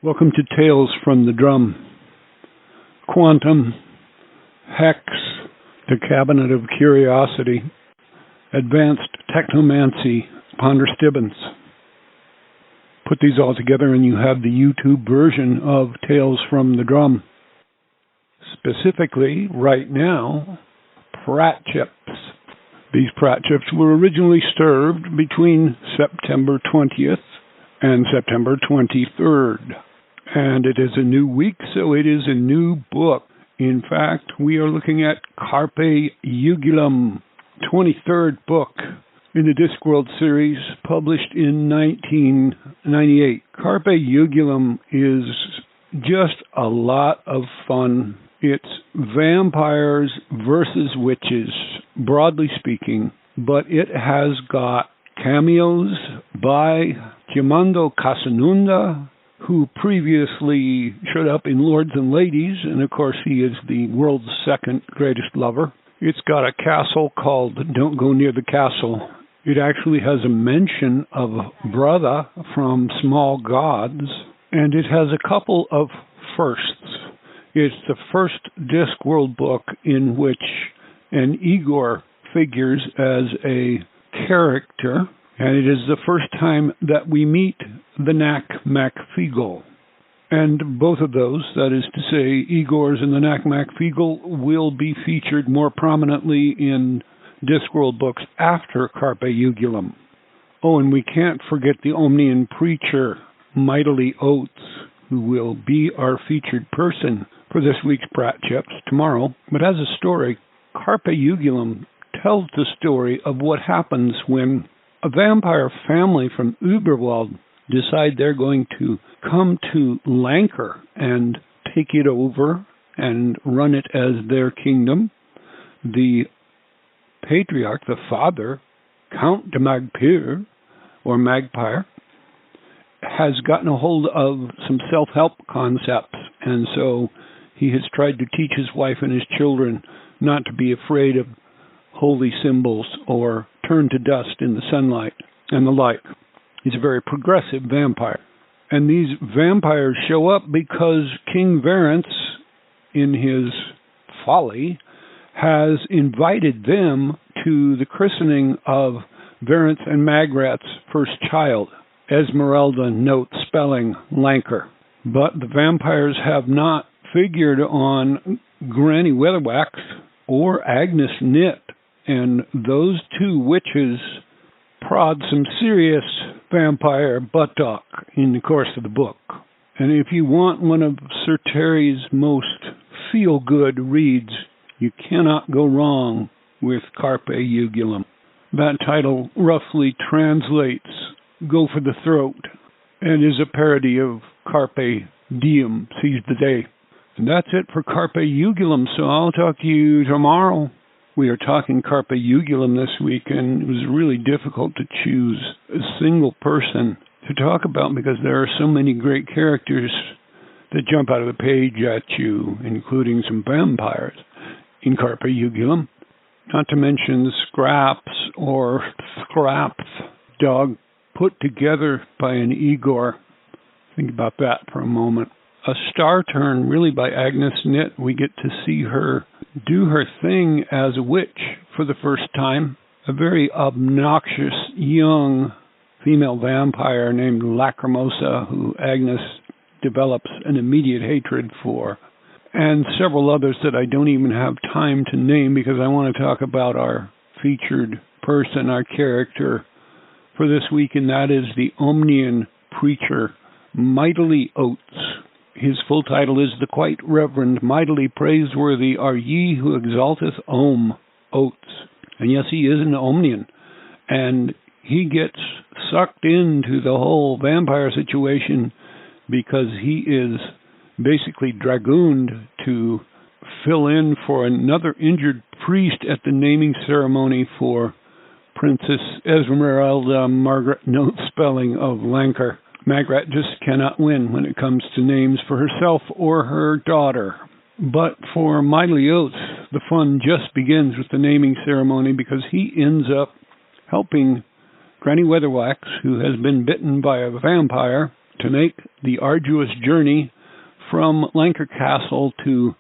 Welcome to Tales from the Drum. Quantum, Hex, the Cabinet of Curiosity, Advanced Technomancy, Ponder Stibbons. Put these all together and you have the YouTube version of Tales from the Drum. Specifically, right now, Pratchips. These Pratchips were originally served between September 20th and September 23rd. And it is a new week, so it is a new book. In fact, we are looking at Carpe Jugulum, 23rd book in the Discworld series, published in 1998. Carpe Jugulum is just a lot of fun. It's vampires versus witches, broadly speaking, but it has got cameos by Chiamando Casanunda, who previously showed up in Lords and Ladies, and of course he is the world's second greatest lover. It's got a castle called Don't Go Near the Castle. It actually has a mention of Brother from Small Gods, and it has a couple of firsts. It's the first Discworld book in which an Igor figures as a character, and it is the first time that we meet the Knack Macfeagle. And both of those, that is to say, Igor's and the Knack Macfeagle, will be featured more prominently in Discworld books after Carpe Jugulum. Oh, and we can't forget the Omnian Preacher, Mightily Oates, who will be our featured person for this week's Pratchips tomorrow. But as a story, Carpe Jugulum tells the story of what happens when a vampire family from Uberwald decide they're going to come to Lancre and take it over and run it as their kingdom. The patriarch, the father, Count de Magpire, or Magpire, has gotten a hold of some self-help concepts, and so he has tried to teach his wife and his children not to be afraid of holy symbols or turn to dust in the sunlight and the like. He's a very progressive vampire. And these vampires show up because King Verence, in his folly, has invited them to the christening of Verence and Magrat's first child, Esmeralda, note spelling Lancre. But the vampires have not figured on Granny Weatherwax or Agnes Knit, and those two witches prod some serious vampire butt-talk in the course of the book. And if you want one of Sir Terry's most feel-good reads, you cannot go wrong with Carpe Jugulum. That title roughly translates Go for the Throat, and is a parody of Carpe Diem, seize the day. And that's it for Carpe Jugulum, so I'll talk to you tomorrow. We are talking Carpe Jugulum this week, and it was really difficult to choose a single person to talk about because there are so many great characters that jump out of the page at you, including some vampires in Carpe Jugulum. Not to mention Scraps or Scraps, dog put together by an Igor. Think about that for a moment. A star turn, really, by Agnes Knit. We get to see her do her thing as a witch for the first time. A very obnoxious young female vampire named Lacrimosa, who Agnes develops an immediate hatred for. And several others that I don't even have time to name because I want to talk about our featured person, our character for this week, and that is the Omnian Preacher, Mightily Oates. His full title is The Quite Reverend, Mightily Praiseworthy Are Ye Who Exalteth Om Oates. And yes, he is an Omnian. And he gets sucked into the whole vampire situation because he is basically dragooned to fill in for another injured priest at the naming ceremony for Princess Esmeralda Margaret Note spelling of Lancre. Magrat just cannot win when it comes to names for herself or her daughter. But for Mightily Oates, the fun just begins with the naming ceremony because he ends up helping Granny Weatherwax, who has been bitten by a vampire, to make the arduous journey from Lancre Castle to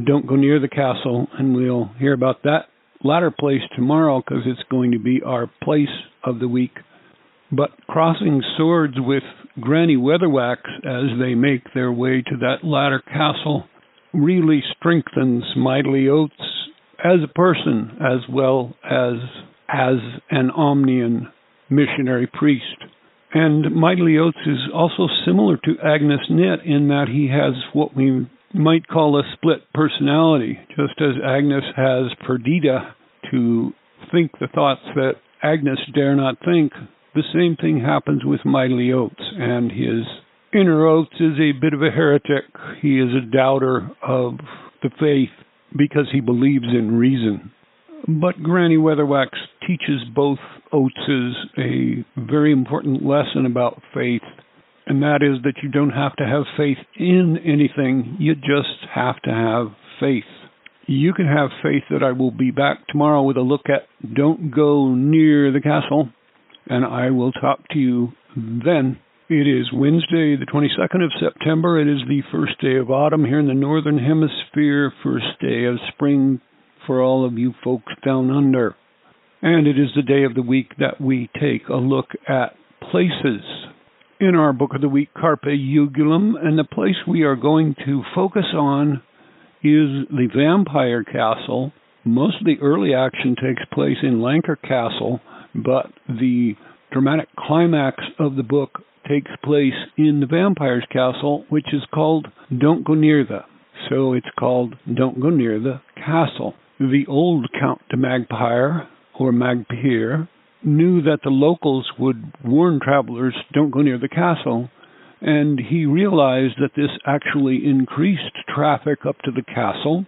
Don't Go Near the Castle, and we'll hear about that latter place tomorrow because it's going to be our place of the week. But crossing swords with Granny Weatherwax as they make their way to that latter castle really strengthens Mightily Oates as a person as well as an Omnian missionary priest. And Mightily Oates is also similar to Agnes Nitt in that he has what we might call a split personality, just as Agnes has Perdita to think the thoughts that Agnes dare not think. The same thing happens with Mightily Oates, and his inner Oates is a bit of a heretic. He is a doubter of the faith because he believes in reason. But Granny Weatherwax teaches both Oateses a very important lesson about faith, and that is that you don't have to have faith in anything, you just have to have faith. You can have faith that I will be back tomorrow with a look at Don't Go Near the Castle, and I will talk to you then. It is Wednesday, the 22nd of September. It is the first day of autumn here in the Northern Hemisphere, first day of spring for all of you folks down under. And it is the day of the week that we take a look at places in our book of the week, Carpe Jugulum, and the place we are going to focus on is the Vampire Castle. Most of the early action takes place in Lancre Castle, but the dramatic climax of the book takes place in the Vampire's Castle, which is called Don't Go Near the. So it's called Don't Go Near the Castle. The old Count de Magpire, or Magpire, knew that the locals would warn travelers, don't go near the castle, and he realized that this actually increased traffic up to the castle,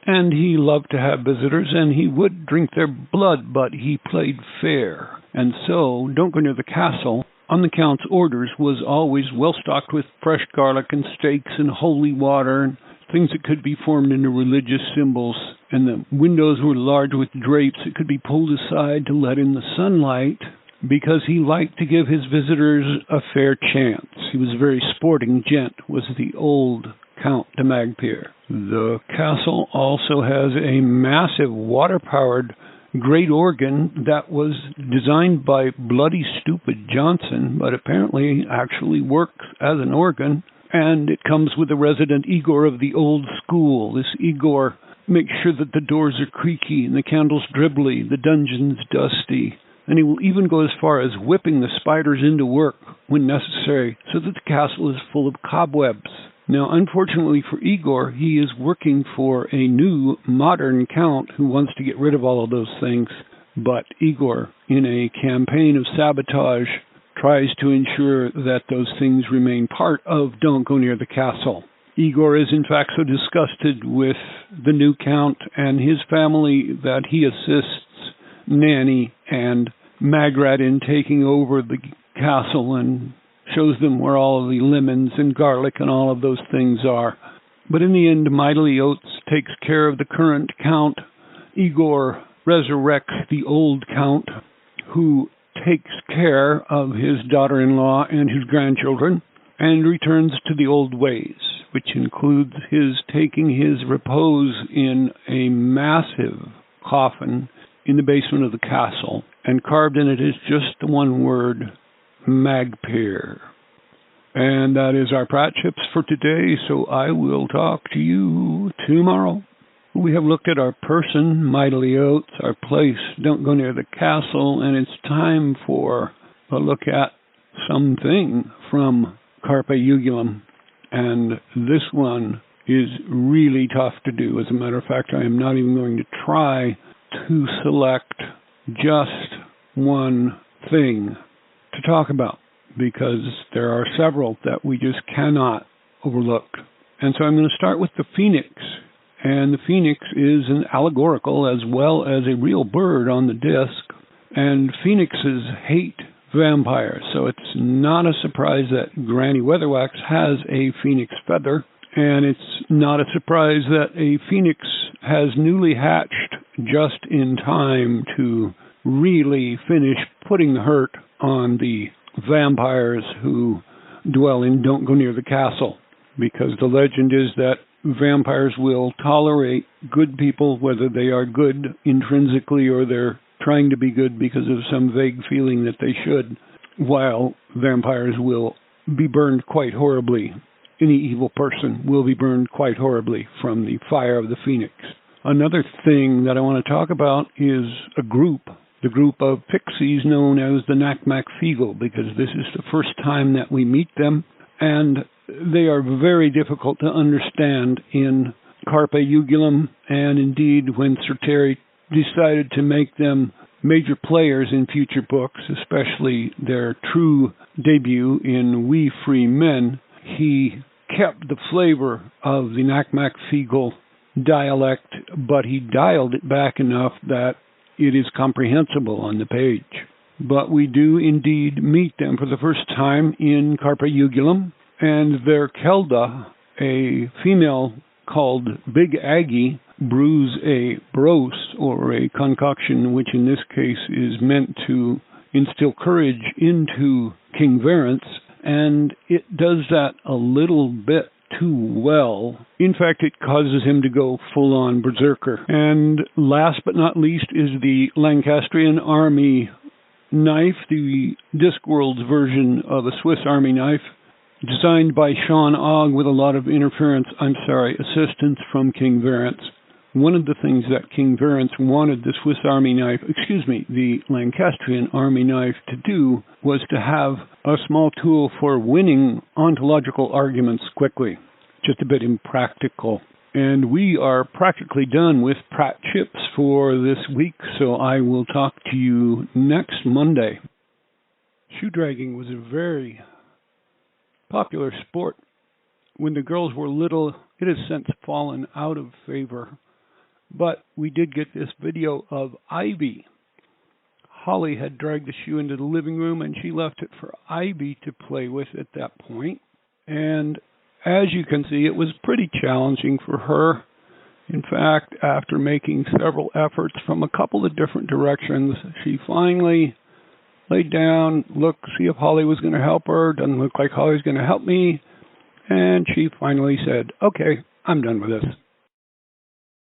and he loved to have visitors, and he would drink their blood, but he played fair. And so, Don't Go Near the Castle, on the Count's orders, was always well-stocked with fresh garlic and steaks and holy water, and things that could be formed into religious symbols, and the windows were large with drapes that could be pulled aside to let in the sunlight, because he liked to give his visitors a fair chance. He was a very sporting gent, was the old Count de Magpire. The castle also has a massive water-powered great organ that was designed by Bloody Stupid Johnson, but apparently actually works as an organ. And it comes with a resident Igor of the old school. This Igor makes sure that the doors are creaky and the candles dribbly, the dungeons dusty. And he will even go as far as whipping the spiders into work when necessary so that the castle is full of cobwebs. Now, unfortunately for Igor, he is working for a new modern count who wants to get rid of all of those things. But Igor, in a campaign of sabotage, tries to ensure that those things remain part of Don't Go Near the Castle. Igor is in fact so disgusted with the new count and his family that he assists Nanny and Magrat in taking over the castle and shows them where all of the lemons and garlic and all of those things are. But in the end, Mightily Oates takes care of the current count. Igor resurrects the old count, who takes care of his daughter-in-law and his grandchildren, and returns to the old ways, which includes his taking his repose in a massive coffin in the basement of the castle, and carved in it is just the one word, Magpire. And that is our Pratchips for today, so I will talk to you tomorrow. We have looked at our person, Mightily Oates, our place, Don't Go Near the Castle, and it's time for a look at something from Carpe Jugulum. And this one is really tough to do. As a matter of fact, I am not even going to try to select just one thing to talk about, because there are several that we just cannot overlook. And so I'm going to start with the phoenix. And the phoenix is an allegorical as well as a real bird on the disc. And phoenixes hate vampires, so it's not a surprise that Granny Weatherwax has a phoenix feather. And it's not a surprise that a phoenix has newly hatched just in time to really finish putting the hurt on the vampires who dwell in don't go near the castle, because the legend is that vampires will tolerate good people, whether they are good intrinsically or they're trying to be good because of some vague feeling that they should, while vampires will be burned quite horribly. Any evil person will be burned quite horribly from the fire of the phoenix. Another thing that I want to talk about is a group, the group of pixies known as the Nakmak-Feegle, because this is the first time that we meet them, and they are very difficult to understand in Carpe Jugulum, and indeed when Sir Terry decided to make them major players in future books, especially their true debut in We Free Men, he kept the flavor of the Nakmak-Feegle dialect, but he dialed it back enough that it is comprehensible on the page. But we do indeed meet them for the first time in Carpe Jugulum, and their Kelda, a female called Big Aggie, brews a brose, or a concoction which in this case is meant to instill courage into King Verence, and it does that a little bit too well. In fact, it causes him to go full-on berserker. And last but not least is the Lancastrian Army knife, the Discworld's version of a Swiss Army knife, designed by Sean Ogg with a lot of assistance from King Verence. One of the things that King Verence wanted the the Lancastrian Army knife to do was to have a small tool for winning ontological arguments quickly. Just a bit impractical. And we are practically done with Pratchips for this week, so I will talk to you next Monday. Shoe dragging was a very popular sport. When the girls were little, it has since fallen out of favor. But we did get this video of Ivy. Holly had dragged the shoe into the living room, and she left it for Ivy to play with at that point. And as you can see, it was pretty challenging for her. In fact, after making several efforts from a couple of different directions, she finally laid down, looked, see if Holly was going to help her. Doesn't look like Holly's going to help me. And she finally said, okay, I'm done with this.